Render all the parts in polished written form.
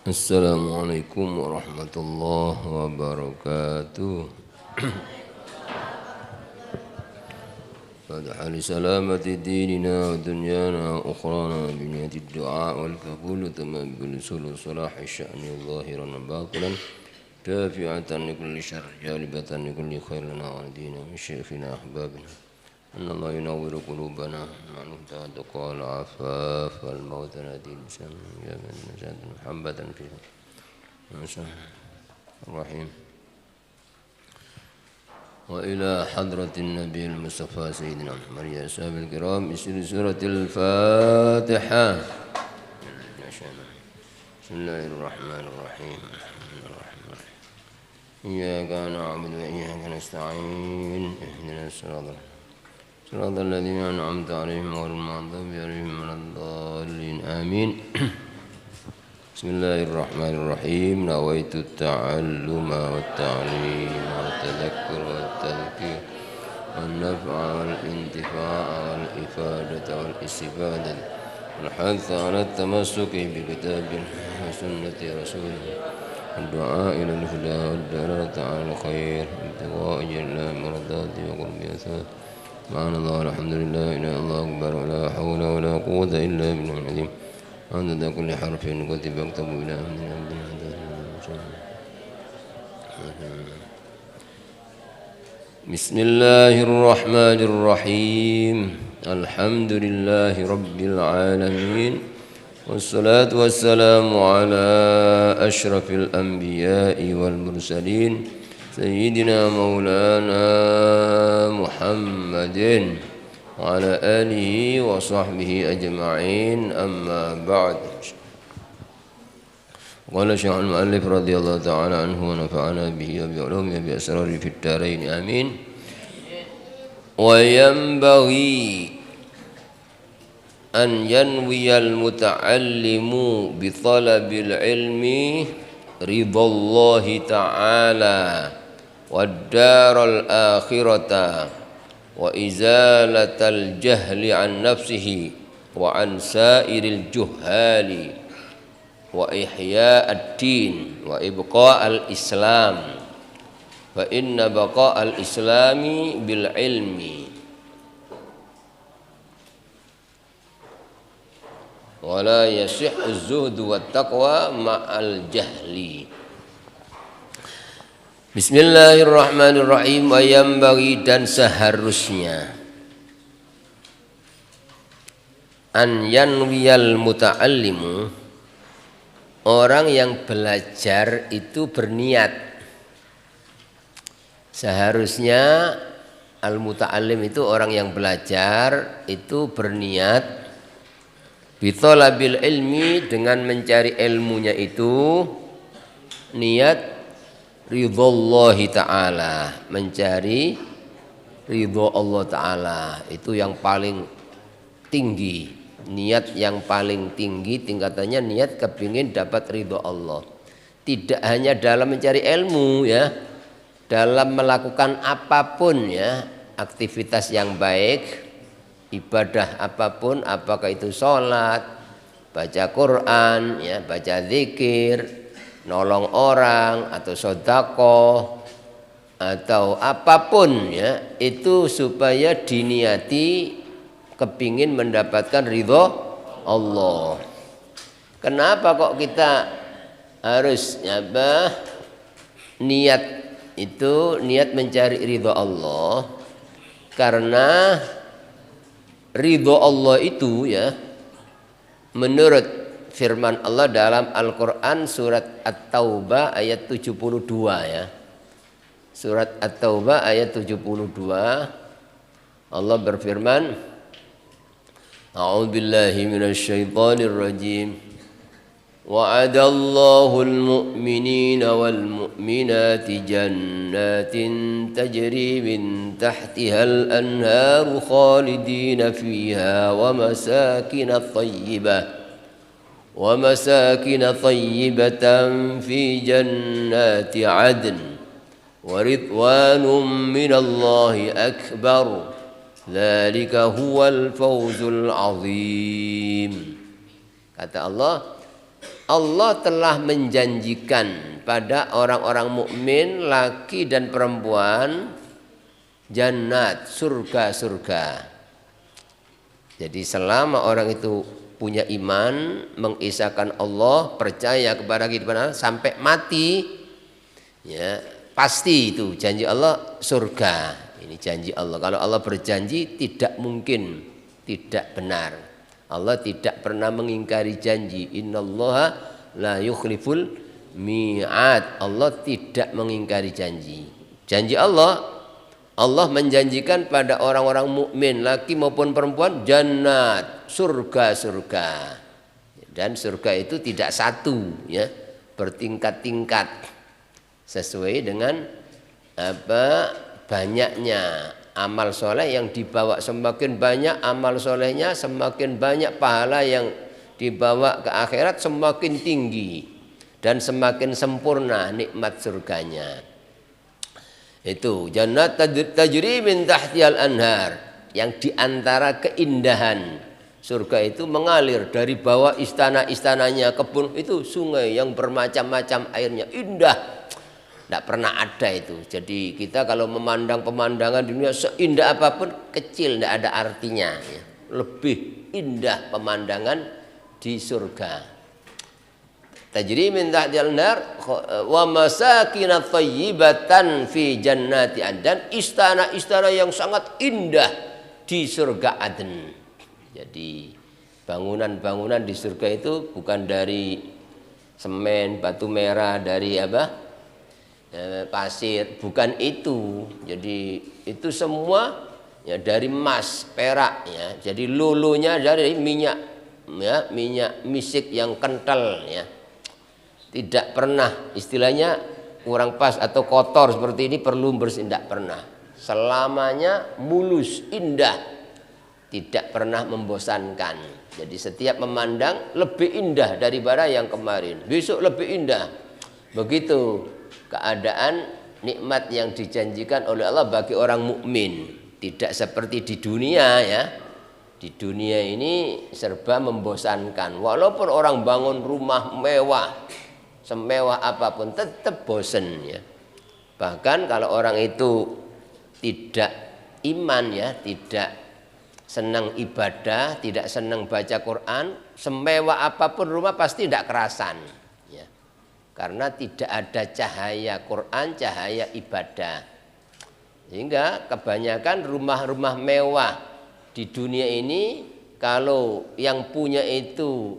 Assalamualaikum warahmatullahi wabarakatuh. فتح لسلامة ديننا ودنيانا وأخرانا بنية الدعاء والقبول تمام بالوصول وصلاح الشأن ظاهرا وباطنا دافعة لكل شر جالبة لكل خير لنا ولدينا من شيخنا أحبابنا أن الله ينور قلوبنا مع الهدى التقوى والعفاف والموت نادي الإنسان يا من نجاة محبة فيه الرحيم وإلى حضرة النبي المصطفى سيدنا محمد يا أصحاب الكرام بسر سورة الفاتحة. بسم الله الرحمن الرحيم. إياك نعبد وإياك نستعين اهدنا صراط الذين أنعمت عليهم غير المغضوب عليهم ولا الضالين آمين. بسم الله الرحمن الرحيم. نويت التعلم والتعليم والتذكر والتذكير والنفع والانتفاع والإفادة والاستفادة والحث على التمسك بكتاب وسنة رسوله والدعاء إلى الهدى والدلالة على الخير ابتغاء جل مرضاته وقرب أثاه. سبحان الله والحمد لله إلا الله أكبر ولا حول ولا قوة إلا بالله العظيم. عدد كل حرف كتب اكتب إلى بسم الله الرحمن الرحيم. الحمد لله رب العالمين والصلاة والسلام على أشرف الأنبياء والمرسلين سيدنا مولانا محمد وعلى آله وصحبه أجمعين. أما بعد. قال الشيخ المؤلف رضي الله تعالى عنه ونفعنا به وبعلومه بأسراره في الدارين آمين. وينبغي أن ينوي المتعلم بطلب العلم رضا الله تعالى والدار الآخرة وإزالة الجهل عن نفسه وعن سائر الجهال وإحياء الدين وإبقاء الإسلام فإن بقاء الإسلام بالعلم ولا يصح الزهد والتقوى مع الجهل. Bismillahirrahmanirrahim. Wa yanbaghi dan seharusnya an yanwiyal muta'allimu orang yang belajar itu berniat. Seharusnya al muta'allim itu orang yang belajar itu berniat bitolabil ilmi dengan mencari ilmunya itu niat ridhallahi ta'ala, mencari ridho Allah ta'ala. Itu yang paling tinggi, niat yang paling tinggi tingkatannya, niat kepingin dapat ridho Allah. Tidak hanya dalam mencari ilmu ya, dalam melakukan apapun ya, aktivitas yang baik, ibadah apapun, apakah itu sholat, baca Quran ya, baca zikir, nolong orang atau sedekah atau apapun ya, itu supaya diniati kepingin mendapatkan ridho Allah. Kenapa kok kita harus niat itu, niat mencari ridho Allah? Karena ridho Allah itu ya, menurut firman Allah dalam Al-Quran surat At-Taubah ayat 72 ya. Surat At-Taubah ayat 72 Allah berfirman, A'udzubillahi minasyaitonir rajim. Wa'adallahu al-mu'minina wal-mu'minati jannatin tajri min tahtiha al-anharu khalidina fiha wa masakin طيبة في جنات عدن ورضوان من الله أكبر ذلك هو الفوز العظيم. Kata Allah, Allah telah menjanjikan pada orang-orang mukmin laki dan perempuan jannat, surga-surga. Jadi selama orang itu punya iman, mengisahkan Allah, percaya kepada kehidupan Allah sampai mati, ya pasti itu janji Allah surga. Ini janji Allah. Kalau Allah berjanji tidak mungkin tidak benar. Allah tidak pernah mengingkari janji. Innallaha la yukhliful mi'ad. Allah tidak mengingkari janji. Janji Allah menjanjikan pada orang-orang mukmin laki maupun perempuan jannat, surga-surga. Dan surga itu tidak satu, ya, bertingkat-tingkat sesuai dengan banyaknya amal soleh yang dibawa. Semakin banyak amal solehnya, semakin banyak pahala yang dibawa ke akhirat, semakin tinggi dan semakin sempurna nikmat surganya. Itu jannat tajri min tahtihal anhar, yang diantara keindahan surga itu mengalir dari bawah istana-istananya, kebun itu sungai yang bermacam-macam airnya, indah, tidak pernah ada itu. Jadi kita kalau memandang pemandangan dunia seindah apapun kecil, tidak ada artinya, ya. Lebih indah pemandangan di surga. Tajri min tahtihal anhar wa masakin thayyibatan fi jannati adn, dan istana-istana yang sangat indah di surga Aden. Jadi bangunan-bangunan di surga itu bukan dari semen, batu merah, dari pasir, bukan itu. Jadi itu semua ya dari emas, perak, ya. Jadi lulunya dari minyak, ya, minyak misik yang kental, ya. Tidak pernah istilahnya kurang pas atau kotor seperti ini perlu bersih, tidak pernah. Selamanya mulus, indah, tidak pernah membosankan. Jadi setiap memandang lebih indah daripada yang kemarin, besok lebih indah. Begitu keadaan nikmat yang dijanjikan oleh Allah bagi orang mukmin. Tidak seperti di dunia, ya. Di dunia ini serba membosankan. Walaupun orang bangun rumah mewah, semewah apapun tetap bosan, ya. Bahkan kalau orang itu tidak iman, ya, tidak senang ibadah, tidak senang baca Quran, semewah apapun rumah pasti tidak kerasan, ya. Karena tidak ada cahaya Quran, cahaya ibadah. Sehingga kebanyakan rumah-rumah mewah di dunia ini kalau yang punya itu,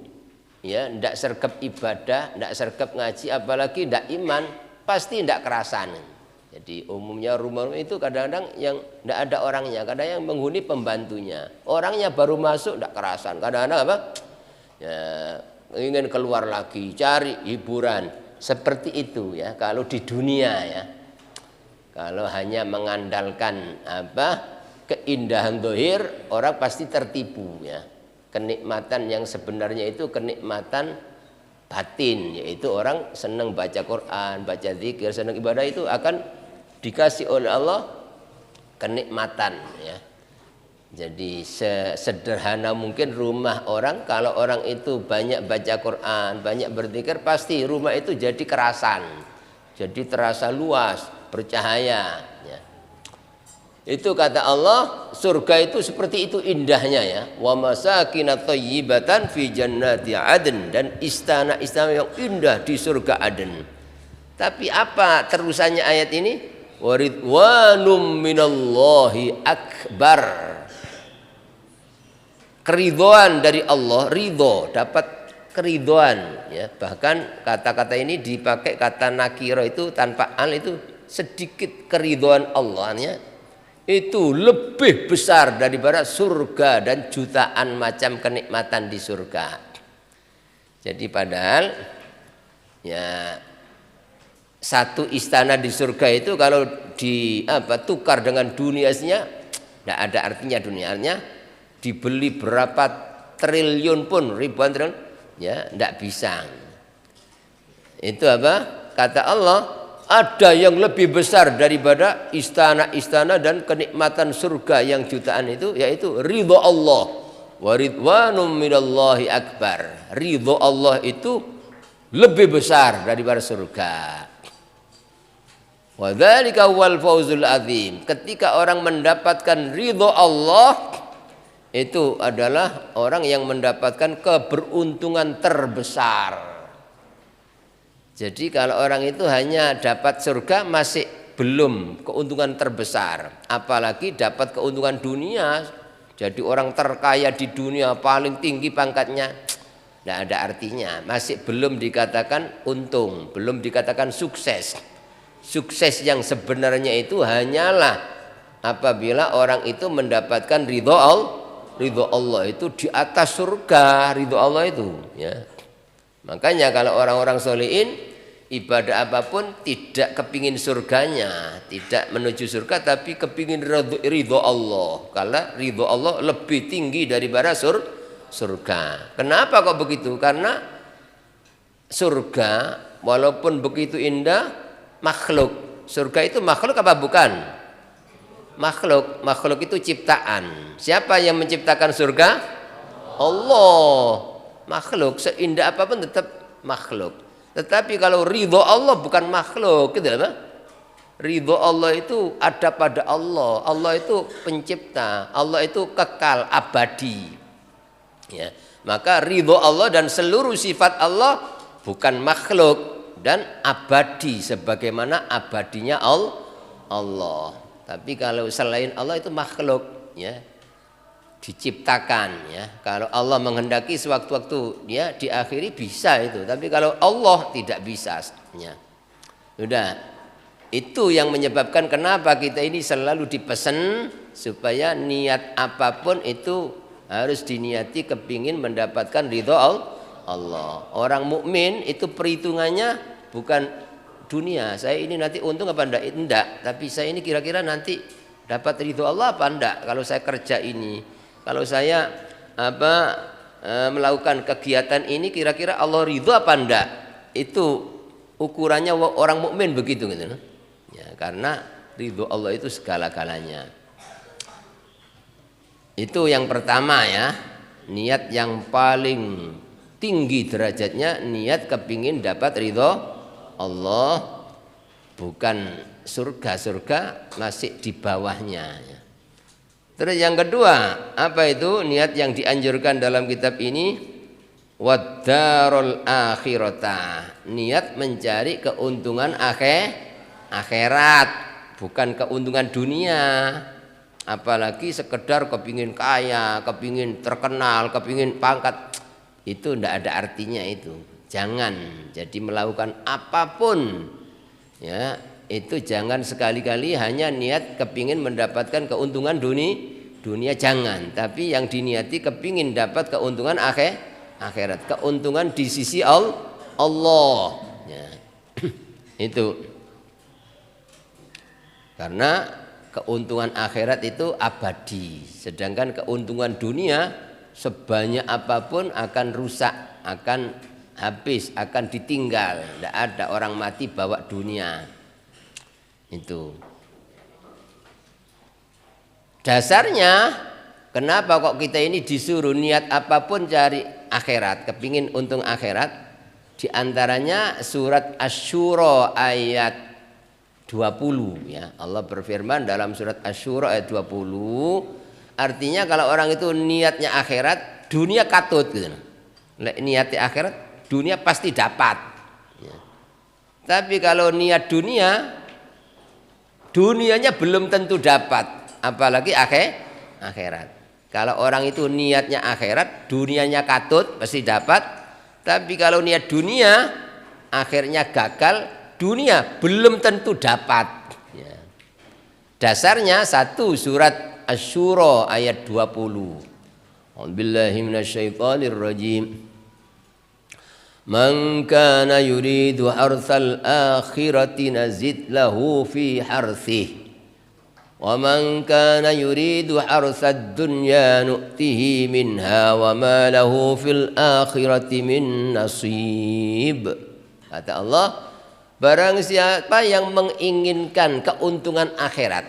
ya, tidak sergap ibadah, tidak sergap ngaji, apalagi tidak iman, pasti tidak kerasan. Jadi umumnya rumah itu kadang-kadang yang tidak ada orangnya, kadang yang menghuni pembantunya, orangnya baru masuk tidak kerasan. Kadang-kadang ya, ingin keluar lagi, cari hiburan, seperti itu, ya. Kalau di dunia, ya, kalau hanya mengandalkan keindahan zahir, orang pasti tertipu, ya. Kenikmatan yang sebenarnya itu kenikmatan batin, yaitu orang senang baca Quran, baca zikir, senang ibadah, itu akan dikasih oleh Allah kenikmatan, ya. Jadi sesederhana mungkin rumah orang, kalau orang itu banyak baca Quran, banyak berzikir, pasti rumah itu jadi kerasan, jadi terasa luas, bercahaya, ya. Itu kata Allah, surga itu seperti itu indahnya, ya. Wa masakinat thayyibatan fi jannati adn, dan istana-istana yang indah di surga Aden. Tapi apa terusannya ayat ini? Wa ridwanum minallahi akbar. Keridhaan dari Allah, ridho, dapat keridhaan, ya. Bahkan kata-kata ini dipakai kata nakira itu tanpa al, itu sedikit keridhaan Allah, ya. Itu lebih besar daripada surga dan jutaan macam kenikmatan di surga. Jadi padahal, ya, satu istana di surga itu kalau tukar dengan dunianya tidak ada artinya. Dunianya dibeli berapa triliun pun, ribuan triliun, ya, tidak bisa. Itu kata Allah, ada yang lebih besar daripada istana-istana dan kenikmatan surga yang jutaan itu, yaitu ridho Allah. Wa ridwanum minallahi akbar. Ridho Allah itu lebih besar daripada surga. Wa dzalika huwal fawzul azim. Ketika orang mendapatkan ridho Allah, itu adalah orang yang mendapatkan keberuntungan terbesar. Jadi kalau orang itu hanya dapat surga masih belum keuntungan terbesar, apalagi dapat keuntungan dunia, jadi orang terkaya di dunia paling tinggi pangkatnya, tidak ada artinya, masih belum dikatakan untung, belum dikatakan sukses. Sukses yang sebenarnya itu hanyalah apabila orang itu mendapatkan ridho Allah itu di atas surga, ridho Allah itu, ya. Makanya kalau orang-orang solihin ibadah apapun tidak kepingin surganya, tidak menuju surga, tapi kepingin ridho Allah. Karena ridho Allah lebih tinggi daripada surga. Kenapa kok begitu? Karena surga walaupun begitu indah, makhluk. Surga itu makhluk apa bukan? Makhluk. Makhluk itu ciptaan. Siapa yang menciptakan surga? Allah. Makhluk seindah apapun tetap makhluk. Tetapi kalau ridho Allah bukan makhluk, gitu apa? Ridho Allah itu ada pada Allah. Allah itu pencipta. Allah itu kekal, abadi. Ya. Maka ridho Allah dan seluruh sifat Allah bukan makhluk dan abadi sebagaimana abadinya Allah. Tapi kalau selain Allah itu makhluk, ya, diciptakan, ya. Kalau Allah menghendaki sewaktu-waktu ya diakhiri bisa itu, tapi kalau Allah tidak bisa, ya. Sudah, itu yang menyebabkan kenapa kita ini selalu dipesan supaya niat apapun itu harus diniati kepingin mendapatkan ridho Allah. Orang mukmin itu perhitungannya bukan dunia. Saya ini nanti untung apa enggak? Enggak. Tapi saya ini kira-kira nanti dapat ridho Allah apa enggak? Kalau saya kerja ini, kalau saya melakukan kegiatan ini, kira-kira Allah ridho apa enggak? Itu ukurannya orang mukmin begitu, gitu. Ya, karena ridho Allah itu segala-galanya. Itu yang pertama, ya. Niat yang paling tinggi derajatnya niat kepingin dapat ridho Allah, bukan surga masih di bawahnya, ya. Terus yang kedua, apa itu niat yang dianjurkan dalam kitab ini? Waddarul akhirata, niat mencari keuntungan akhirat, bukan keuntungan dunia. Apalagi sekedar kepingin kaya, kepingin terkenal, kepingin pangkat, itu tidak ada artinya itu. Jangan. Jadi melakukan apapun, ya, itu jangan sekali-kali hanya niat kepingin mendapatkan keuntungan dunia, jangan. Tapi yang diniati kepingin dapat keuntungan akhirat, keuntungan di sisi Allah, ya. Itu karena keuntungan akhirat itu abadi, sedangkan keuntungan dunia sebanyak apapun akan rusak, akan habis, akan ditinggal. Tidak ada orang mati bawa dunia. Itu dasarnya. Kenapa kok kita ini disuruh niat apapun cari akhirat, kepingin untung akhirat? Di antaranya surat Asy-Syura ayat 20, ya. Allah berfirman dalam surat Asy-Syura ayat 20, artinya kalau orang itu niatnya akhirat, dunia katut, gitu. Niatnya akhirat, dunia pasti dapat, ya. Tapi kalau niat dunia, dunianya belum tentu dapat, apalagi akhirat. Kalau orang itu niatnya akhirat, dunianya katut pasti dapat. Tapi kalau niat dunia, akhirnya gagal, dunia belum tentu dapat, ya. Dasarnya satu surat Asy-Syura ayat 20. A'udzubillahi minasyaitonir rajim. Man kana yuridu hartsal akhirati nazid lahu fi hartsihi wa man kana yuridu hartsad dunya nu'tihi minha wa ma lahu fil akhirati min nasib. Kata Allah, barang siapa yang menginginkan keuntungan akhirat,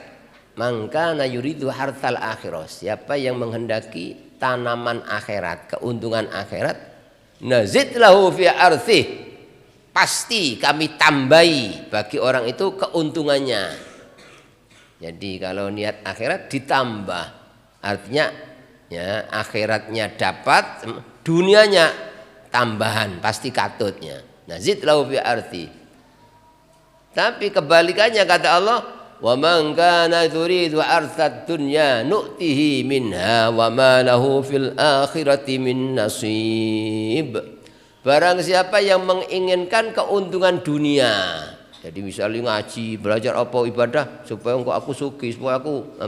maka na yuridu hartal akhirah, siapa yang menghendaki tanaman akhirat, keuntungan akhirat, nazid lahu fi arthih, pasti kami tambahi bagi orang itu keuntungannya. Jadi kalau niat akhirat ditambah, artinya ya akhiratnya dapat, dunianya tambahan pasti katutnya. Nah, zid lahu fi arti. Tapi kebalikannya kata Allah, wa man kana yuridu artsad dunya nu'tihi minha wa ma lahu fil akhirati min nasib. Barang siapa yang menginginkan keuntungan dunia, jadi misalnya ngaji, belajar apa ibadah supaya engko aku sugih, supaya aku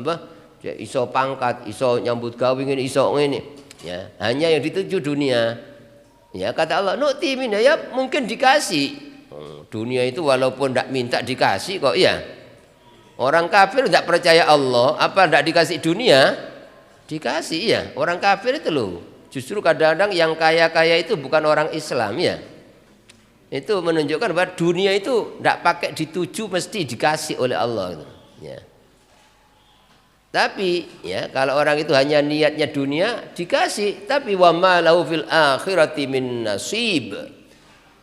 ya iso pangkat, iso nyambut gawe ngene, iso ngene, ya hanya yang dituju dunia. Ya kata Allah, nu'ti minha, ya mungkin dikasih. Dunia itu walaupun tidak minta dikasih kok ya. Orang kafir tidak percaya Allah, apa tidak dikasih dunia? Dikasih ya. Orang kafir itu loh. Justru kadang-kadang yang kaya-kaya itu bukan orang Islam ya. Itu menunjukkan bahwa dunia itu tidak pakai dituju, mesti dikasih oleh Allah. Ya. Tapi ya kalau orang itu hanya niatnya dunia dikasih, tapi wa ma lahu fil akhirati min nasib.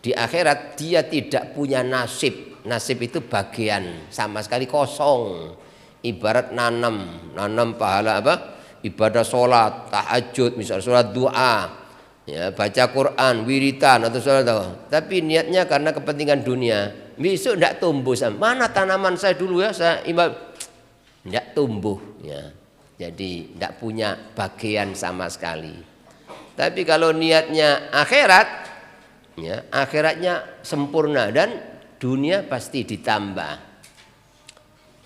Di akhirat dia tidak punya nasib. Nasib itu bagian, sama sekali kosong. Ibarat nanam pahala apa? Ibadah sholat, tahajud, misalnya sholat doa, ya baca Quran, wiritan atau sholat. Tapi niatnya karena kepentingan dunia, besok tidak tumbuh. Mana tanaman saya dulu ya, saya imam tidak tumbuh. Ya, jadi tidak punya bagian sama sekali. Tapi kalau niatnya akhirat, ya akhiratnya sempurna dan dunia pasti ditambah.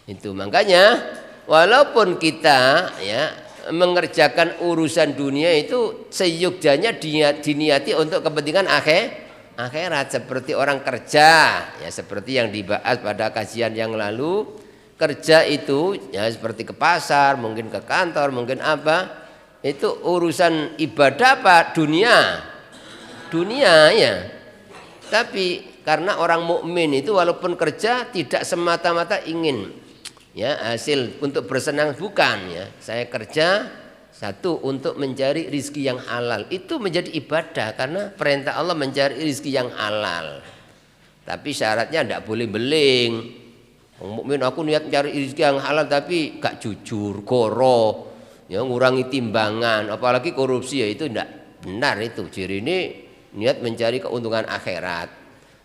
Itu makanya walaupun kita ya mengerjakan urusan dunia itu seyogyanya diniati untuk kepentingan akhirat, seperti orang kerja ya, seperti yang dibahas pada kajian yang lalu. Kerja itu ya seperti ke pasar, mungkin ke kantor, mungkin apa, itu urusan ibadah apa? Dunia ya. Tapi karena orang mukmin itu walaupun kerja tidak semata-mata ingin ya hasil untuk bersenang, bukan ya. Saya kerja satu untuk mencari rizki yang halal, itu menjadi ibadah karena perintah Allah mencari rizki yang halal. Tapi syaratnya tidak boleh beling. Mukmin aku niat mencari rizki yang halal tapi gak jujur, goro, ya ngurangi timbangan, apalagi korupsi, ya itu tidak benar itu. Jadi ini niat mencari keuntungan akhirat.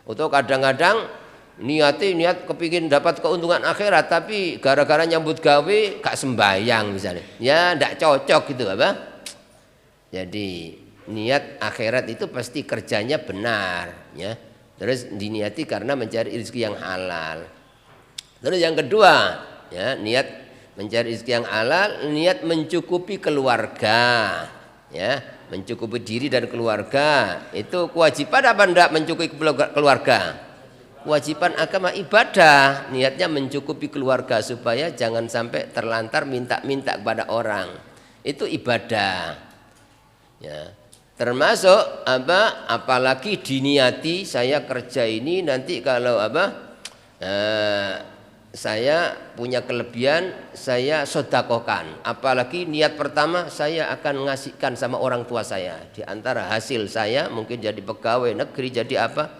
Atau kadang-kadang niat kepingin dapat keuntungan akhirat tapi gara-gara nyambut gawe gak sembayang misalnya, ya ndak cocok gitu apa. Jadi niat akhirat itu pasti kerjanya benar ya, terus diniati karena mencari rezeki yang halal. Terus yang kedua ya, niat mencari rezeki yang halal, niat mencukupi keluarga ya, mencukupi diri dan keluarga. Itu kewajiban apa enggak mencukupi keluarga? Kewajiban agama, ibadah. Niatnya mencukupi keluarga supaya jangan sampai terlantar minta-minta kepada orang. Itu ibadah. Ya. Termasuk apa? Apalagi diniati saya kerja ini nanti kalau apa? Saya punya kelebihan, saya sodakokan. Apalagi niat pertama saya akan ngasihkan sama orang tua saya. Di antara hasil saya mungkin jadi pegawai negeri, jadi apa?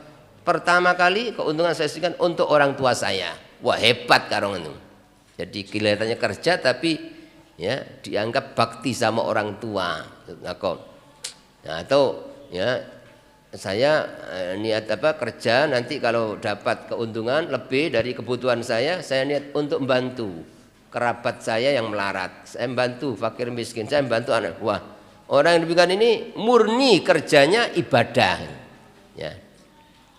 Pertama kali keuntungan saya sisihkan untuk orang tua saya. Wah hebat karong itu. Jadi kelihatannya kerja tapi ya dianggap bakti sama orang tua. Nah, atau ya saya niat apa kerja nanti kalau dapat keuntungan lebih dari kebutuhan saya niat untuk membantu kerabat saya yang melarat, saya membantu fakir miskin, saya membantu anak. Wah orang yang demikian ini murni kerjanya ibadah ya.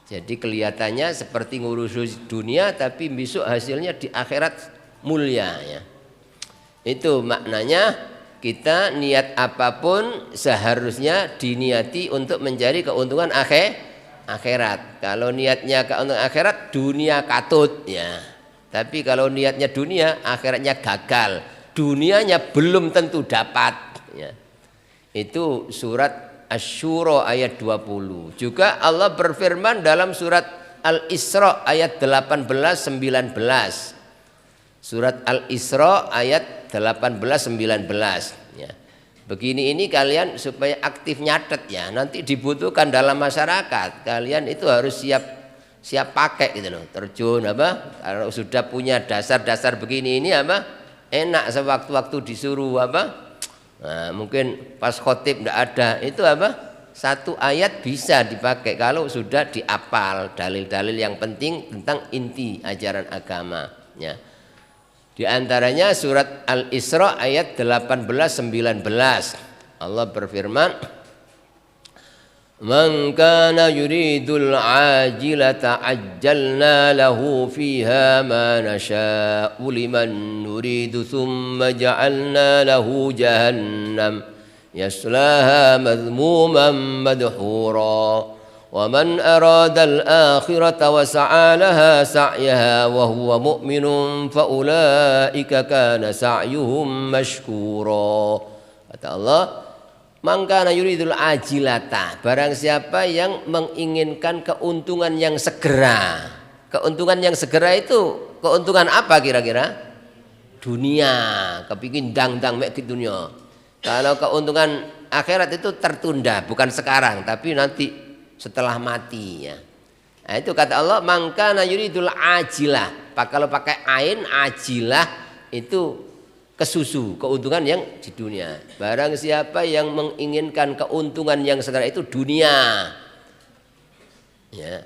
Jadi kelihatannya seperti ngurus dunia tapi besok hasilnya di akhirat mulia ya. Itu maknanya kita niat apapun seharusnya diniati untuk mencari keuntungan akhirat. Kalau niatnya keuntungan akhirat, dunia katut ya. Tapi kalau niatnya dunia, akhiratnya gagal. Dunianya belum tentu dapat ya. Itu surat Asy-Syura ayat 20. Juga Allah berfirman dalam surat Al-Isra ayat 18-19. Surat Al-Isra ayat 18-19 ya. Begini ini kalian supaya aktif nyatet ya. Nanti dibutuhkan dalam masyarakat. Kalian itu harus siap siap pakai gitu loh, terjun apa, kalau sudah punya dasar-dasar begini ini apa, enak sewaktu-waktu disuruh apa, nah, mungkin pas khotib tidak ada itu apa, satu ayat bisa dipakai kalau sudah diapal dalil-dalil yang penting tentang inti ajaran agama ya. Di antaranya surat Al-Isra ayat 18-19 Allah berfirman, "Man kana yuridul ajilata ajjalna lahu fiha ma nasha'u liman nuridu thumma ja'alna lahu jahannam yaslaha madhmuman madhura wa man arada al-akhirata wa sa'a laha sa'yaha wa huwa mu'minun fa ulaika kana sa'yuhum mashkura." Kata Allah, "Man kana yuridul ajilata," barang siapa yang menginginkan keuntungan yang segera. Keuntungan yang segera itu keuntungan apa kira-kira? Dunia, kepingin dang-dang mek dunia. Kalau keuntungan akhirat itu tertunda, bukan sekarang tapi nanti setelah mati ya. Nah, itu kata Allah, "Man kana yuridul ajilah." Kalau pakai ain ajilah itu kesusu, keuntungan yang di dunia. Barang siapa yang menginginkan keuntungan yang segera itu dunia. Ya.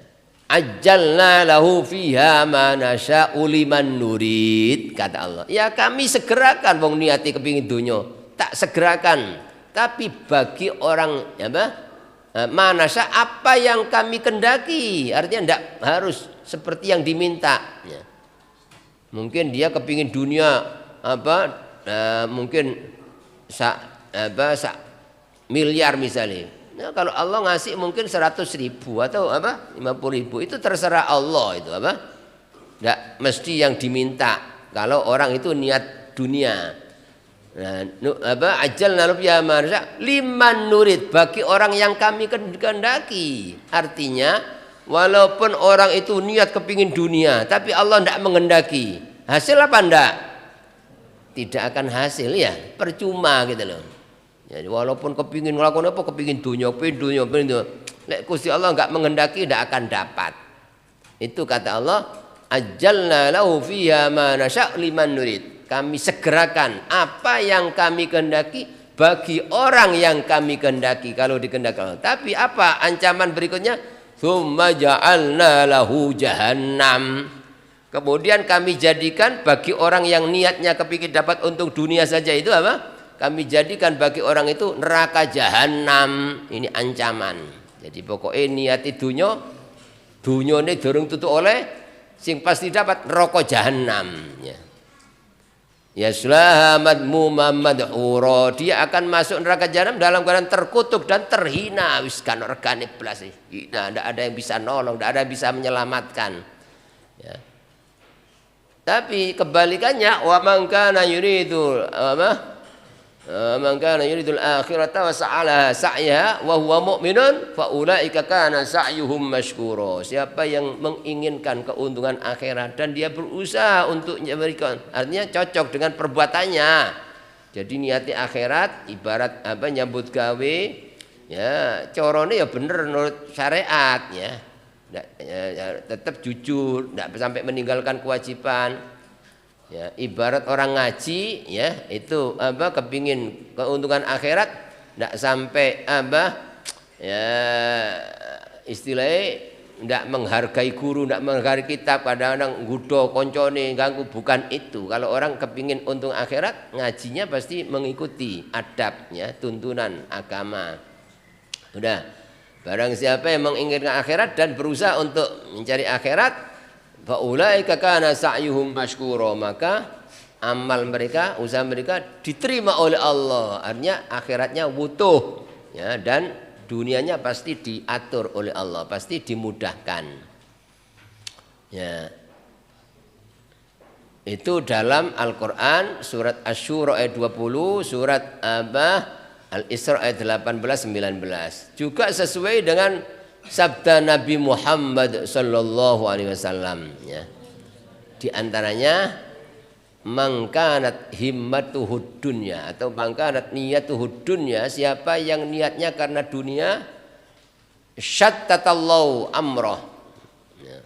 Ajjalna lahu fiha ma nasya'u liman nurid, kata Allah. Ya kami segerakan wong niati kepingin dunia, tak segerakan. Tapi bagi orang ya manasya apa yang kami kendaki, artinya tidak harus seperti yang diminta. Ya. Mungkin dia kepingin dunia apa, mungkin miliar misalnya. Nah, kalau Allah ngasih mungkin 100.000 atau apa 50.000 itu terserah Allah itu apa. Tidak mesti yang diminta. Kalau orang itu niat dunia. Nah, ajal narubiya marsya liman nurid, bagi orang yang kami kehendaki. Artinya walaupun orang itu niat kepingin dunia tapi Allah tidak menghendaki, hasil apa enggak? Tidak akan hasil ya, percuma gitu loh. Jadi walaupun kepingin ngelakuin apa, kepingin dunia, nek Gusti Allah enggak menghendaki tidak akan dapat. Itu kata Allah, ajalna lahu fiha ma nasya' liman nurid. Kami segerakan apa yang kami kehendaki bagi orang yang kami kehendaki kalau dikehendaki Allah. Tapi apa ancaman berikutnya? Tsumma ja'alna lahu jahannam. Kemudian kami jadikan bagi orang yang niatnya kepikir dapat untung dunia saja itu apa? Kami jadikan bagi orang itu neraka jahanam. Ini ancaman. Jadi pokoknya niati dunia ini durung tutup oleh sing pasti dapat neraka jahanam ya. Yaslaha madhmuman madhura, dia akan masuk neraka jahanam dalam keadaan terkutuk dan terhina. Wis kan regane blas. Nah, tidak ada yang bisa nolong, tidak ada yang bisa menyelamatkan. Ya. Tapi kebalikannya, wa man kana yuridu man kana yuridul akhirata wa sa'alaha sa'yaha wa huwa mu'minun fa ulaika kana sa'yuhum mashkura. Siapa yang menginginkan keuntungan akhirat dan dia berusaha untuk memberikan, artinya cocok dengan perbuatannya. Jadi niati akhirat ibarat apa nyambut gawe ya, corone ya bener menurut syariat ya. Tetap jujur, tidak sampai meninggalkan kewajiban. Ya, ibarat orang ngaji ya, itu apa kepingin keuntungan akhirat tidak sampai apa ya, istilahnya tidak menghargai guru, tidak menghargai kitab, kadang-kadang gudo koncone ganggu, bukan itu. Kalau orang kepingin untung akhirat, ngajinya pasti mengikuti adabnya, tuntunan agama. Udah, barang siapa yang menginginkan akhirat dan berusaha untuk mencari akhirat, fa ulaika kana sa'yuhum mashkura, maka amal mereka, usaha mereka diterima oleh Allah. Artinya akhiratnya utuh ya, dan dunianya pasti diatur oleh Allah, pasti dimudahkan. Ya. Itu dalam Al-Qur'an surat Asy-Syura ayat 20, surat Al-Isra ayat 18-19. Juga sesuai dengan sabda Nabi Muhammad sallallahu alaihi wasallam ya. Di antaranya mangkanat himmatuhud dunya atau mangkanat niyatuhud dunya, siapa yang niatnya karena dunia, syattatallahu amrah ya.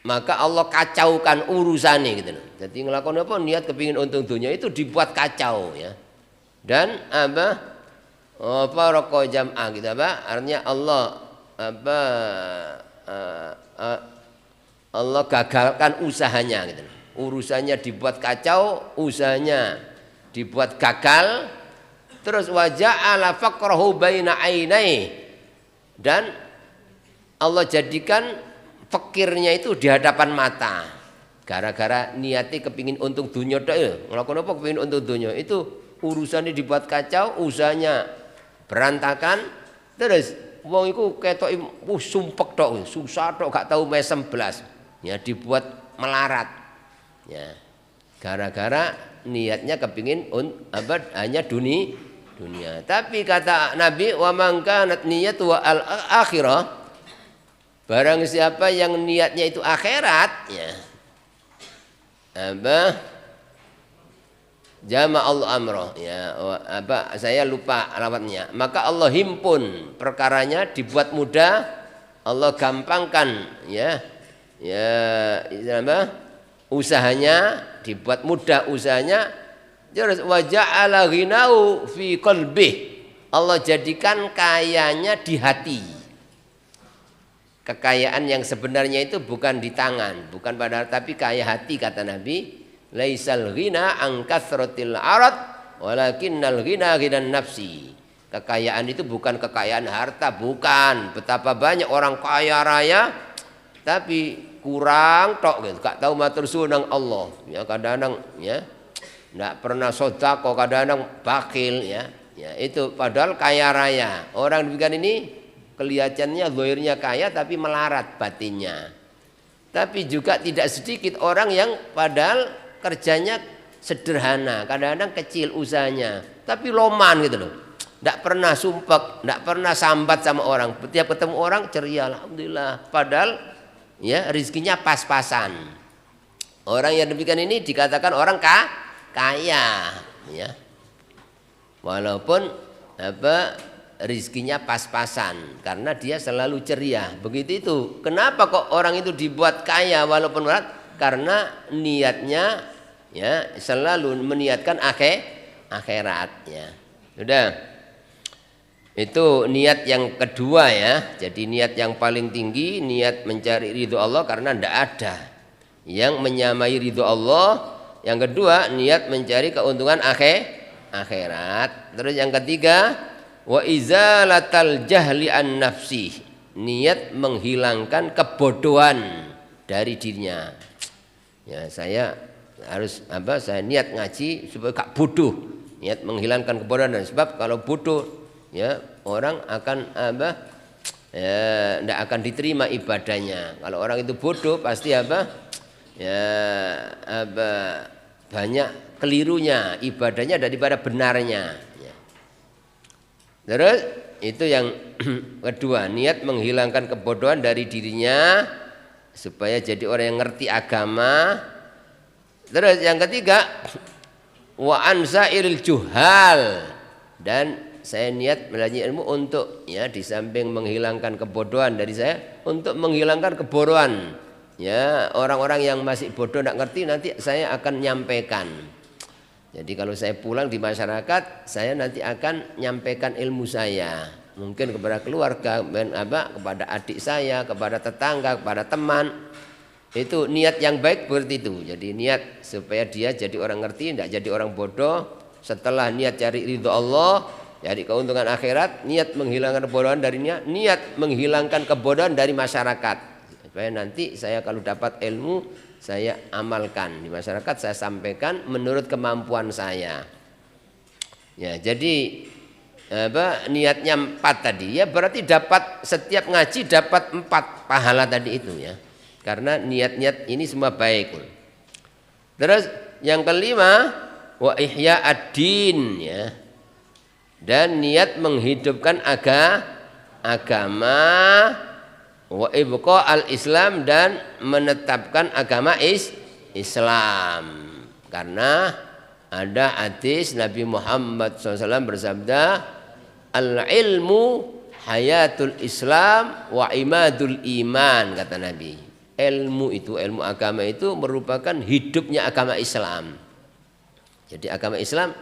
maka Allah kacaukan urusannya gitu loh. Jadi ngelakon apa niat kepingin untung dunia itu dibuat kacau ya. Dan roko jam'ah gitu artinya Allah gagalkan usahanya gitu. Urusannya dibuat kacau, usahanya dibuat gagal. Terus waja'ala faqrahu baina ainai, dan Allah jadikan fakirnya itu di hadapan mata. Gara-gara niatnya kepingin untung dunia tok ya. Ngelakuin apa kepingin untung dunia itu urusannya dibuat kacau, usahanya berantakan. Terus wong iku ketoki sumpek tok, susah tok gak tahu mesem blas. Ya dibuat melarat. Ya. Gara-gara niatnya kepingin hanya dunia. Tapi kata Nabi, wa man kanat niyatu al akhirah, barang siapa yang niatnya itu akhirat ya. Jama Allah amroh ya, saya lupa alamatnya. Maka Allah himpun perkaranya, dibuat mudah, Allah gampangkan ya. Usahanya dibuat mudah usahanya. Terus waja'ala ghinau fi qalbih, Allah jadikan kayanya di hati. Kekayaan yang sebenarnya itu bukan di tangan, bukan pada, tapi kaya hati kata Nabi. Laisal ghina an kathratil arad walakinnal ghina ghinan nafsi. Kekayaan itu bukan kekayaan harta, bukan. Betapa banyak orang kaya raya tapi kurang tok gitu, gak tahu matur suwun nang Allah. Ya kadang-kadang ya ndak pernah sedekah, kadang-kadang bakil ya. Ya itu padahal kaya raya. Orang demikian ini kelihatannya zahirnya kaya tapi melarat batinnya. Tapi juga tidak sedikit orang yang padahal kerjanya sederhana, kadang-kadang kecil usahanya, tapi loman gitu loh. Ndak pernah sumpek, ndak pernah sambat sama orang. Setiap ketemu orang ceria, alhamdulillah. Padahal ya rizkinya pas-pasan. Orang yang demikian ini dikatakan orang kaya ya. Walaupun rizkinya pas-pasan karena dia selalu ceria. Begitu itu. Kenapa kok orang itu dibuat kaya walaupun berat? Karena niatnya ya selalu meniatkan akhirat ya. Sudah. Itu niat yang kedua ya. Jadi niat yang paling tinggi niat mencari ridho Allah, karena tidak ada yang menyamai ridho Allah. Yang kedua niat mencari keuntungan akhirat. Terus yang ketiga wa izalatal jahli an nafsi, niat menghilangkan kebodohan dari dirinya. Ya saya harus saya niat ngaji supaya gak bodoh. Niat menghilangkan kebodohan, sebab kalau bodoh ya orang akan tidak akan diterima ibadahnya. Kalau orang itu bodoh pasti banyak kelirunya ibadahnya daripada benarnya ya. Terus itu yang kedua, niat menghilangkan kebodohan dari dirinya supaya jadi orang yang ngerti agama. Terus yang ketiga wa ansairil juhal, dan saya niat belajar ilmu untuk ya di samping menghilangkan kebodohan dari saya, untuk menghilangkan kebodohan ya orang-orang yang masih bodoh tidak ngerti, nanti saya akan nyampaikan. Jadi kalau saya pulang di masyarakat, saya nanti akan nyampaikan ilmu saya, mungkin kepada keluarga, kepada adik saya, kepada tetangga, kepada teman. Itu niat yang baik seperti itu. Jadi niat supaya dia jadi orang ngerti, tidak jadi orang bodoh. Setelah niat cari ridho Allah, cari keuntungan akhirat, niat menghilangkan kebodohan darinya, niat menghilangkan kebodohan dari masyarakat. Supaya nanti saya kalau dapat ilmu, saya amalkan di masyarakat, saya sampaikan menurut kemampuan saya. Ya, jadi niatnya 4 tadi ya, berarti dapat setiap ngaji dapat 4 pahala tadi itu ya. Karena niat-niat ini semua baik. Terus yang kelima wa ihya ad-din ya. Dan niat menghidupkan agama, wa ibqa al-Islam, dan menetapkan agama Islam. Karena ada hadis Nabi Muhammad SAW bersabda, al-ilmu hayatul Islam wa imadul iman, kata Nabi. ilmu agama itu merupakan hidupnya agama Islam. Jadi agama Islam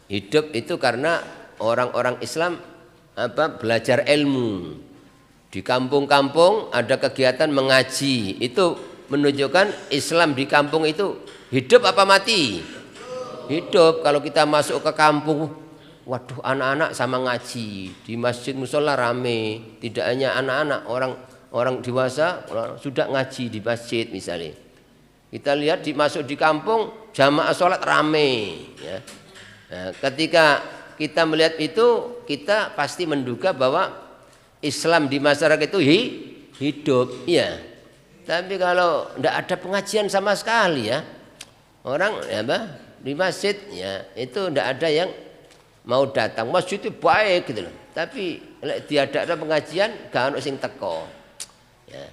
hidup itu karena orang-orang Islam belajar ilmu. Di kampung-kampung ada kegiatan mengaji. Itu menunjukkan Islam di kampung itu hidup apa mati? Hidup. Kalau kita masuk ke kampung, waduh anak-anak sama ngaji. Di masjid musola rame. Tidak hanya anak-anak, orang dewasa sudah ngaji di masjid misalnya. Kita lihat masuk di kampung jamaah sholat rame. Ya. Nah, ketika kita melihat itu, kita pasti menduga bahwa Islam di masyarakat itu hidup. Ya. Tapi kalau tidak ada pengajian sama sekali ya, orang di masjid ya itu tidak ada yang mau datang. Masjid itu baik gitu loh. Tapi tiada pengajian gak ono sing teko. Ya.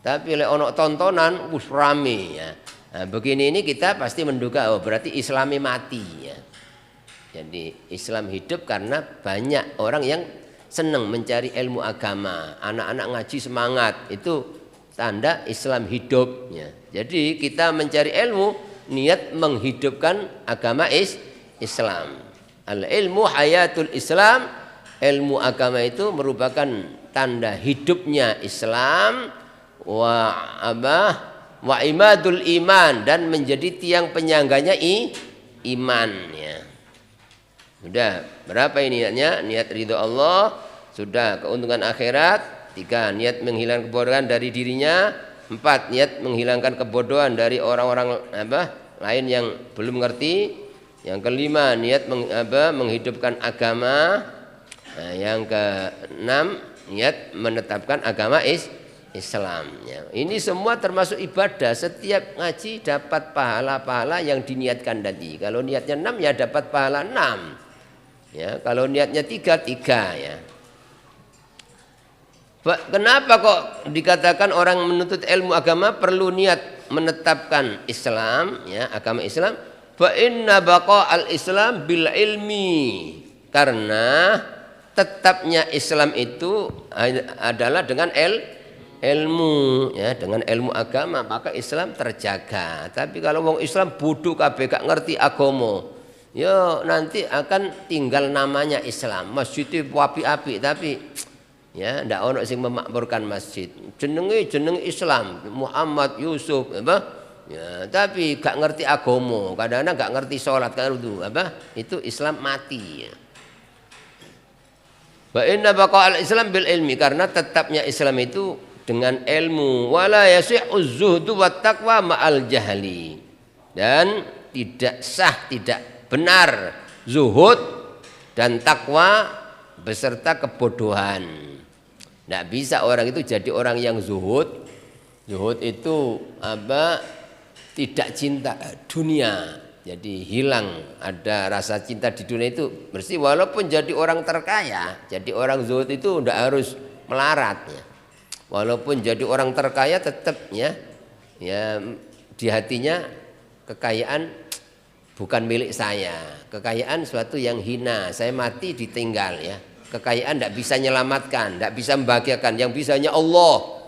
Tapi oleh ono tontonan rame ya. Nah, begini ini kita pasti menduga berarti Islami mati ya. Jadi Islam hidup karena banyak orang yang senang mencari ilmu agama. Anak-anak ngaji semangat, itu tanda Islam hidup ya. Jadi kita mencari ilmu niat menghidupkan agama Islam. Al ilmu hayatul Islam. Ilmu agama itu merupakan tanda hidupnya Islam wa imadul iman, dan menjadi tiang penyangganya iman ya. Sudah berapa ini niatnya? Niat ridho Allah, sudah keuntungan akhirat, 3 niat menghilangkan kebodohan dari dirinya, 4 niat menghilangkan kebodohan dari orang-orang lain yang belum ngerti, yang kelima niat menghidupkan agama. Nah, yang keenam niat menetapkan agama Islam ya. Ini semua termasuk ibadah. Setiap ngaji dapat pahala-pahala yang diniatkan tadi. Kalau niatnya 6 ya dapat pahala 6 ya. Kalau niatnya 3 ya. Kenapa kok dikatakan orang menuntut ilmu agama perlu niat menetapkan Islam ya, agama Islam? Fa inna baqa al-Islam bil ilmi. Karena tetapnya Islam itu adalah dengan ilmu ya, dengan ilmu agama maka Islam terjaga. Tapi kalau wong Islam bodoh kabeh gak ngerti agama, ya nanti akan tinggal namanya Islam. Masjid itu api-api tapi ya ndak ono sing memakmurkan masjid. Jenenge Islam, Muhammad Yusuf ya, tapi gak ngerti agama, kadang-kadang gak ngerti sholat, itu Islam mati ya. Wa inna baqa al-Islam bil ilmi, karena tetapnya Islam itu dengan ilmu. Wala yasihhu zuhdu wat taqwa ma'al jahli, dan tidak sah, tidak benar zuhud dan takwa beserta kebodohan. Tidak bisa orang itu jadi orang yang zuhud. Zuhud itu tidak cinta dunia. Jadi hilang ada rasa cinta di dunia itu bersih, walaupun jadi orang terkaya. Jadi orang zuhud itu tidak harus melarat ya. Walaupun jadi orang terkaya tetap ya di hatinya kekayaan bukan milik saya. Kekayaan suatu yang hina. Saya mati ditinggal ya. Kekayaan tidak bisa menyelamatkan, tidak bisa membahagiakan. Yang bisanya Allah.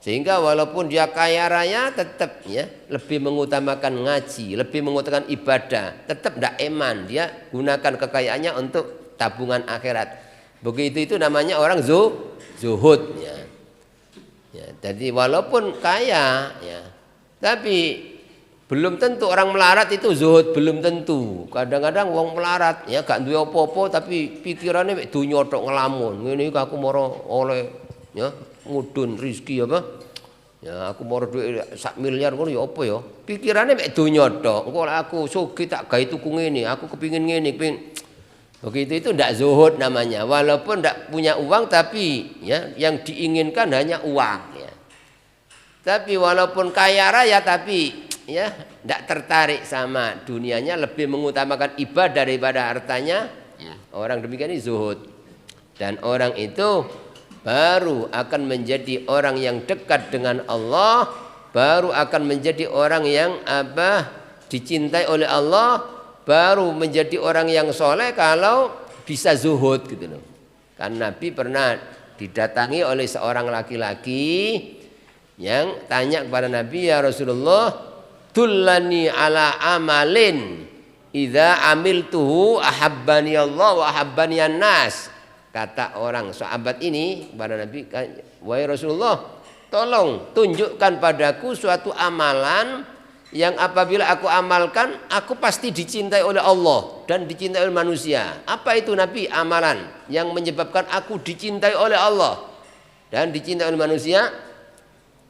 Sehingga walaupun dia kaya raya tetap ya lebih mengutamakan ngaji, lebih mengutamakan ibadah, tetap tidak iman. Dia gunakan kekayaannya untuk tabungan akhirat. Begitu itu namanya orang zuhud ya. Ya, jadi walaupun kaya ya, tapi belum tentu orang melarat itu zuhud, belum tentu. Kadang-kadang wong melarat ya gak duwe apa-apa tapi pikirannya mek donya tok ngelamun. Ngene iki aku moro oleh ya mudun rizki ya aku mau duit 1 miliar ngono ya apa ya, pikirannya mek donya tok. Engko aku sugih tak gawe tuku ngene, aku kepingin ngene, begitu itu ndak zuhud namanya. Walaupun ndak punya uang tapi ya yang diinginkan hanya uang ya. Tapi walaupun kaya raya tapi ya ndak tertarik sama dunianya, lebih mengutamakan ibadah daripada hartanya ya. Orang demikian ini zuhud, dan orang itu baru akan menjadi orang yang dekat dengan Allah, baru akan menjadi orang yang dicintai oleh Allah, baru menjadi orang yang soleh kalau bisa zuhud gitu loh. Kan Nabi pernah didatangi oleh seorang laki-laki, yang tanya kepada Nabi, ya Rasulullah, dullani ala amalin idza amiltuhu ahabbani Allah wa ahabbani nas. Kata orang sahabat ini kepada Nabi, wahai Rasulullah, tolong tunjukkan padaku suatu amalan yang apabila aku amalkan, aku pasti dicintai oleh Allah dan dicintai oleh manusia. Apa itu Nabi amalan yang menyebabkan aku dicintai oleh Allah dan dicintai oleh manusia?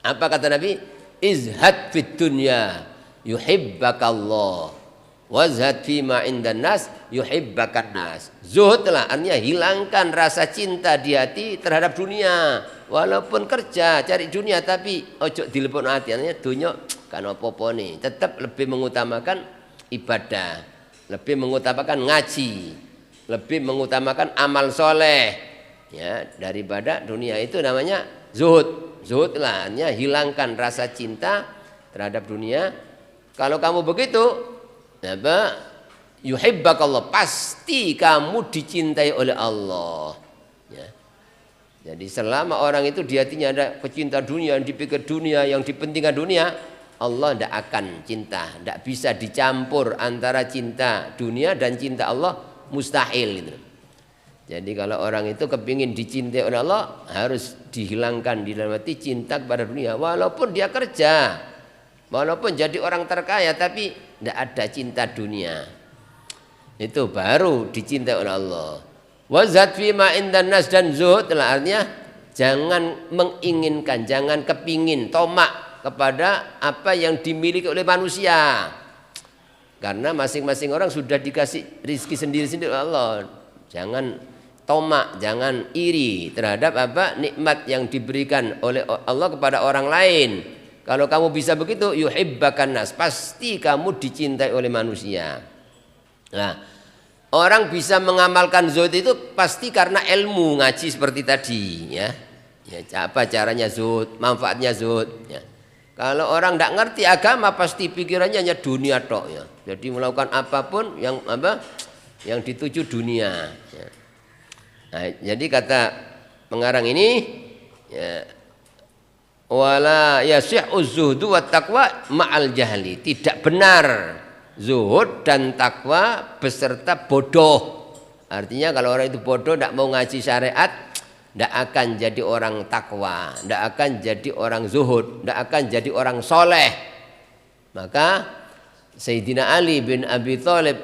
Apa kata Nabi? Izhad fid dunya yuhibbakallah wazhad fima indan nas yuhibbakan nas. Zuhudlah, artinya hilangkan rasa cinta di hati terhadap dunia. Walaupun kerja cari dunia, tapi ojo dilepon hati, artinya dunia kan apa-apa nih. Tetap lebih mengutamakan ibadah, lebih mengutamakan ngaji, lebih mengutamakan amal soleh, ya, daripada dunia. Itu namanya zuhud. Zuhudlah, artinya hilangkan rasa cinta terhadap dunia. Kalau kamu begitu, apa? Yuhibbakallah, pasti kamu dicintai oleh Allah. Ya. Jadi selama orang itu di hatinya ada pecinta dunia, yang dipikir dunia, yang dipentingkan dunia, Allah tidak akan cinta. Tidak bisa dicampur antara cinta dunia dan cinta Allah, mustahil gitu. Jadi kalau orang itu kepingin dicintai oleh Allah, harus dihilangkan di dalam hati cinta kepada dunia. Walaupun dia kerja, walaupun jadi orang terkaya, tapi tidak ada cinta dunia. Itu baru dicintai oleh Allah. Wazat fima indan nas, dan zuhud artinya jangan menginginkan, jangan kepingin, tomak kepada apa yang dimiliki oleh manusia. Karena masing-masing orang sudah dikasih rizki sendiri-sendiri oleh Allah. Jangan tomak, jangan iri terhadap apa nikmat yang diberikan oleh Allah kepada orang lain. Kalau kamu bisa begitu, yuhibbakan nas, pasti kamu dicintai oleh manusia. Nah, orang bisa mengamalkan zuhud itu pasti karena ilmu ngaji seperti tadi, ya. Ya, apa caranya zuhud, manfaatnya zuhud, ya. Kalau orang tidak ngerti agama, pasti pikirannya hanya dunia tok, ya. Jadi melakukan apapun yang apa, yang dituju dunia, ya. Nah, jadi kata pengarang ini, ya, wala yasihhu zuhdu wat taqwa ma'al jahli. Tidak benar zuhud dan takwa beserta bodoh. Artinya kalau orang itu bodoh, tidak mau ngaji syariat, tidak akan jadi orang takwa, tidak akan jadi orang zuhud, tidak akan jadi orang soleh. Maka Sayyidina Ali bin Abi Thalib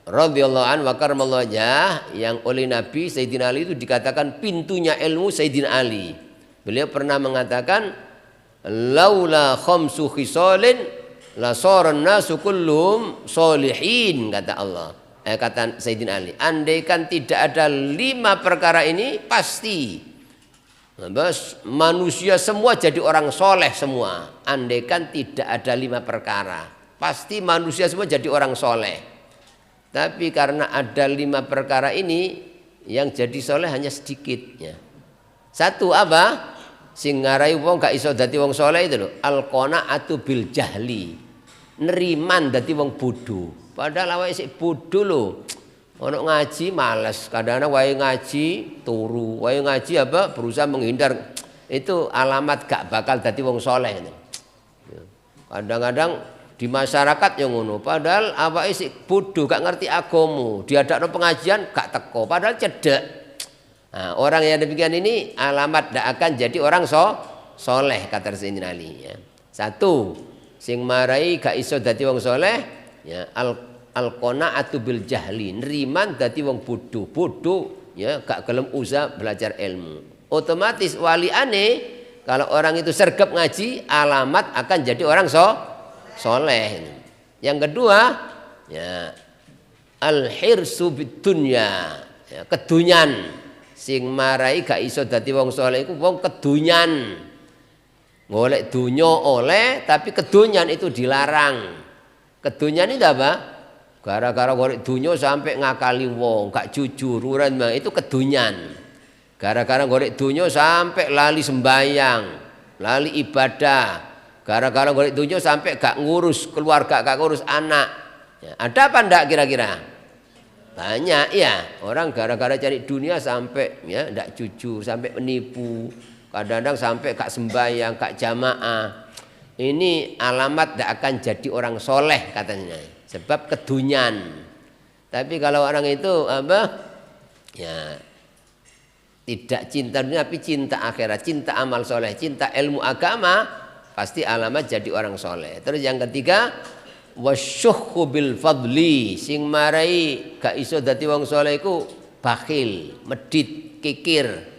radhiyallahu anhu wa karamallahu wajhah, yang oleh Nabi Sayyidina Ali itu dikatakan pintunya ilmu Sayyidina Ali. Beliau pernah mengatakan, laula khamsu khisalin la saran nasu kullum solihin, kata Allah. Kata Sayyidina Ali, andaikan tidak ada 5 perkara ini, pasti manusia semua jadi orang soleh semua. Andaikan tidak ada 5 perkara, pasti manusia semua jadi orang soleh. Tapi karena ada 5 perkara ini, yang jadi soleh hanya sedikitnya. Satu apa? Sing ngarai wong gak iso dadi wong soleh itu lho, al-qanaatu bil jahli. Neriman dadi wong bodoh. Padahal awake sik bodoh lho. Ono ngaji males, kadang-kadang wae ngaji turu, wae ngaji apa berusaha menghindar. Itu alamat gak bakal dadi wong soleh. Kadang-kadang di masyarakat yang ngono, padahal awake sik bodoh, gak ngerti agama, diadakno pengajian gak teko, padahal cedek. Nah, orang yang demikian ini alamat tidak akan jadi orang soleh, kata Sayyidina Ali, ya. Satu, sing marai gak iso dadi wong soleh, ya, al-qanaatu bil jahli, neriman dadi wong bodoh, ya, gak gelem usah belajar ilmu. Otomatis waliane kalau orang itu sergap ngaji, alamat akan jadi orang soleh. Yang kedua, ya, al-hirsu bid dunya, ya, kedunyan. Sing marai gak iso dadi wong soleh iku wong kedunyan. Golek dunya oleh, tapi kedunyan itu dilarang. Kedunyan itu apa? Gara-gara golek dunya sampai ngakali wong, gak jujur, uran, itu kedunyan. Gara-gara golek dunya sampai lali sembahyang, lali ibadah. Gara-gara golek dunya sampai gak ngurus keluarga, gak ngurus anak. Ya, ada apa ndak kira-kira? Banyak, ya, orang gara-gara cari dunia sampai, ya, tidak jujur, sampai menipu, kadang-kadang sampai gak sembahyang, gak jamaah. Ini alamat tidak akan jadi orang soleh katanya, sebab kedunyan. Tapi kalau orang itu apa? Ya tidak cinta dunia tapi cinta akhirat, cinta amal soleh, cinta ilmu agama, pasti alamat jadi orang soleh. Terus yang ketiga, wasyuhhu bil fadli, sing marai gak iso dadi wong soleh iku bakhil, medit, kikir.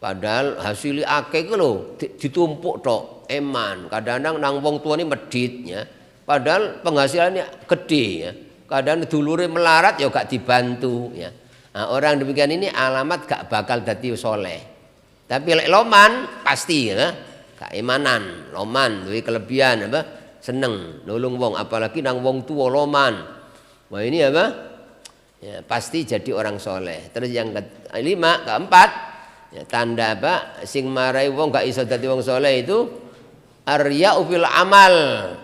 Padahal hasilnya akeh iku lho ditumpuk tok, eman. Kadang-kadang nang wong tuane medit ya. Padahal penghasilannya gede ya. Kadang dulure melarat ya gak dibantu ya. Nah, orang demikian ini alamat gak bakal dadi soleh. Tapi lek loman pasti ya. Gak emanan, loman duwe kelebihan apa? Seneng nulung wong, apalagi nang wong tua loman. Wah ini apa? Ya, pasti jadi orang soleh. Terus yang kelima, keempat, ya, tanda apa? Sing marai wong gak iso dadi wong soleh itu arya'u fil amal.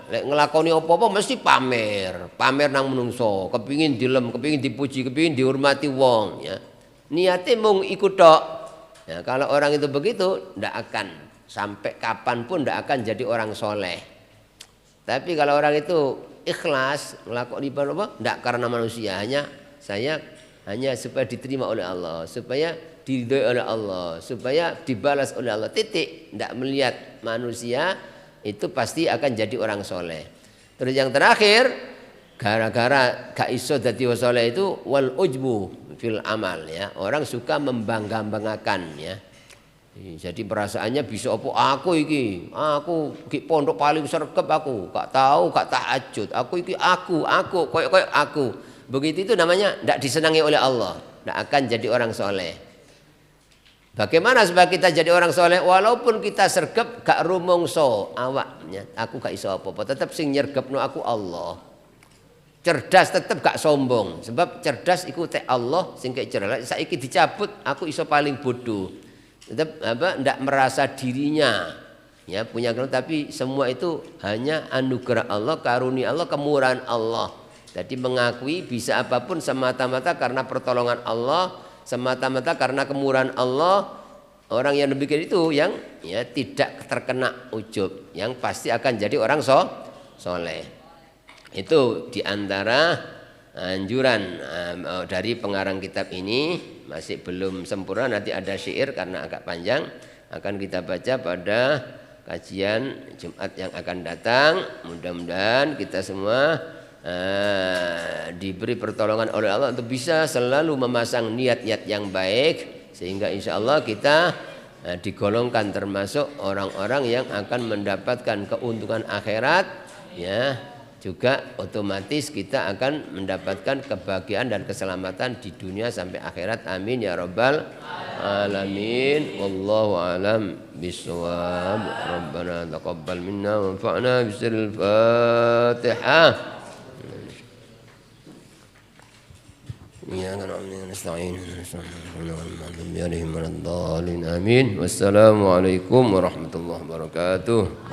Lek ngelakoni apa-apa mesti pamer nang menungso, kepingin dilem, kepingin dipuji, kepingin dihormati wong ya. Niate mung iku tok. Ya, kalau orang itu begitu ndak akan sampai kapanpun ndak akan jadi orang soleh. Tapi kalau orang itu ikhlas ngelakoni apa? Ndak karena manusia, hanya supaya diterima oleh Allah, supaya diridhoi oleh Allah, supaya dibalas oleh Allah. Titik. Ndak melihat manusia, itu pasti akan jadi orang soleh. Terus yang terakhir, gara-gara gak iso dadi wong soleh itu wal ujbu fil amal ya. Orang suka membangga-banggakan ya. Jadi perasaannya bisa apa aku iki pondok paling sergep aku, gak tahu, gak tahajud. Aku koyo aku. Begitu itu namanya ndak disenangi oleh Allah, ndak akan jadi orang soleh. Bagaimana supaya kita jadi orang soleh? Walaupun kita sergep gak rumongso awaknya, aku gak iso apa-apa, tetap sing nyergepno aku Allah. Cerdas tetap gak sombong, sebab cerdas iku teh Allah sing kek cerdas. Saiki dicabut aku iso paling bodoh. Tetap apa? Ndak merasa dirinya ya punya keluarga, tapi semua itu hanya anugerah Allah, karunia Allah, kemurahan Allah. Jadi mengakui bisa apapun semata-mata karena pertolongan Allah, semata-mata karena kemurahan Allah. Orang yang demikian itu yang ya tidak terkena ujub, yang pasti akan jadi orang soleh. Itu diantara anjuran dari pengarang kitab ini. Masih belum sempurna, nanti ada syair karena agak panjang, akan kita baca pada kajian Jumat yang akan datang. Mudah-mudahan kita semua diberi pertolongan oleh Allah untuk bisa selalu memasang niat-niat yang baik, sehingga insya Allah kita digolongkan termasuk orang-orang yang akan mendapatkan keuntungan akhirat ya. Juga otomatis kita akan mendapatkan kebahagiaan dan keselamatan di dunia sampai akhirat. Amin ya rabbal alamin. Wallahu alam bisawab. Rabbana taqabbal minna wa anfa'na bisirril Fatihah. Iyyaka na'budu wa nasta'in. Amin. Wassalamualaikum warahmatullahi wabarakatuh.